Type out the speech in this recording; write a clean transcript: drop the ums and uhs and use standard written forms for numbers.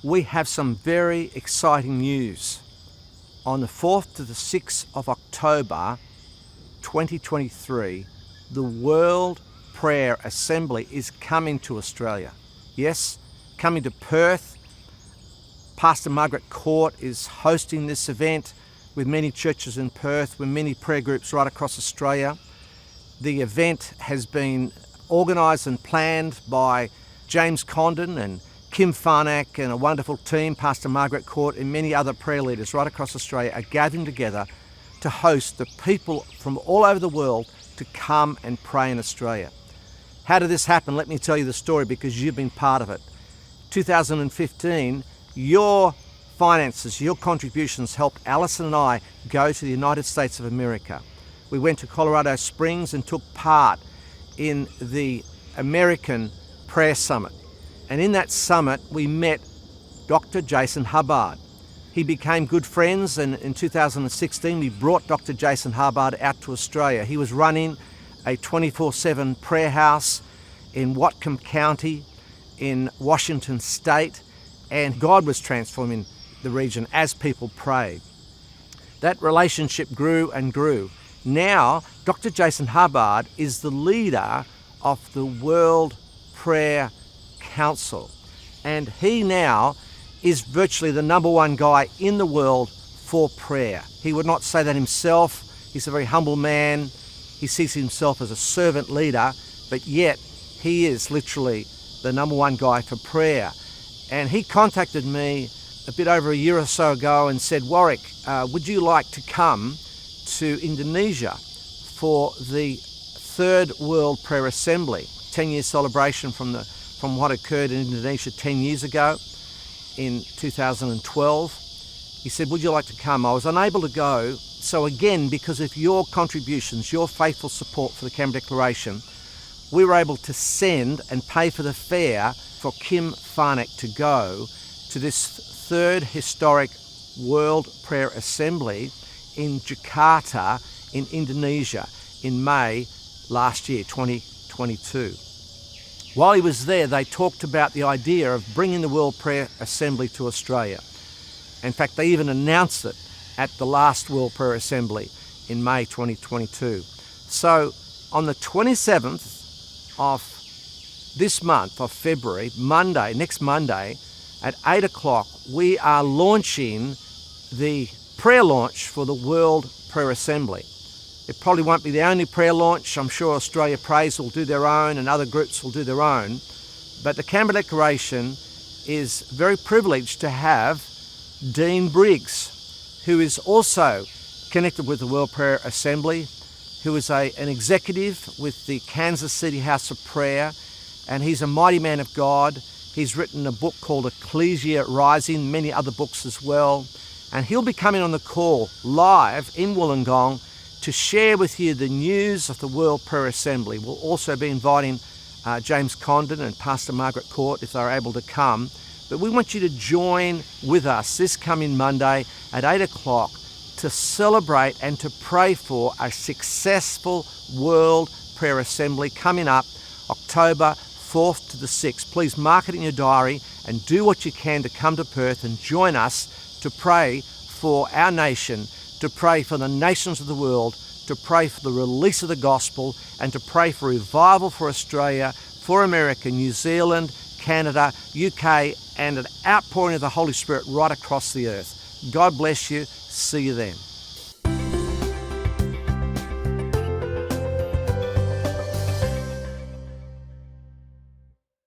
we have some very exciting news. On the 4th to the 6th of October 2023, the World Prayer Assembly is coming to Australia. Yes, coming to Perth. Pastor Margaret Court is hosting this event with many churches in Perth, with many prayer groups right across Australia. The event has been organised and planned by James Condon and Kim Farnack and a wonderful team. Pastor Margaret Court and many other prayer leaders right across Australia are gathering together to host the people from all over the world to come and pray in Australia. How did this happen? Let me tell you the story, because you've been part of it. 2015, your finances, your contributions helped Alison and I go to the United States of America. We went to Colorado Springs and took part in the American Prayer Summit. And in that summit, we met Dr Jason Hubbard. He became good friends, and in 2016, we brought Dr Jason Hubbard out to Australia. He was running a 24/7 prayer house in Whatcom County in Washington State, and God was transforming the region as people prayed. That relationship grew and grew. Now, Dr Jason Hubbard is the leader of the World Prayer Council, and he now is virtually the number one guy in the world for prayer. He would not say that himself. He's a very humble man. He sees himself as a servant leader, but yet he is literally the number one guy for prayer. And he contacted me a bit over a year or so ago and said, Warwick, would you like to come to Indonesia for the Third World Prayer Assembly, 10-year celebration from what occurred in Indonesia 10 years ago in 2012. He said, would you like to come? I was unable to go. So again, because of your contributions, your faithful support for the Canberra Declaration, we were able to send and pay for the fare for Kim Farnack to go to this third historic World Prayer Assembly in Jakarta in Indonesia in May last year, 2022. While he was there, they talked about the idea of bringing the World Prayer Assembly to Australia. In fact, they even announced it at the last World Prayer Assembly in May 2022. So on the 27th of this month of February, next Monday, at 8 o'clock, we are launching the prayer launch for the World Prayer Assembly. It probably won't be the only prayer launch. I'm sure Australia Prays will do their own and other groups will do their own. But the Canberra Declaration is very privileged to have Dean Briggs, who is also connected with the World Prayer Assembly, who is an executive with the Kansas City House of Prayer, and he's a mighty man of God. He's written a book called Ecclesia Rising, many other books as well. And he'll be coming on the call live in Wollongong to share with you the news of the World Prayer Assembly. We'll also be inviting James Condon and Pastor Margaret Court if they're able to come. But we want you to join with us this coming Monday at 8 o'clock to celebrate and to pray for a successful World Prayer Assembly coming up October 4th to the 6th. Please mark it in your diary and do what you can to come to Perth and join us to pray for our nation, to pray for the nations of the world, to pray for the release of the gospel, and to pray for revival for Australia, for America, New Zealand, Canada, UK, and an outpouring of the Holy Spirit right across the earth. God bless you. See you then.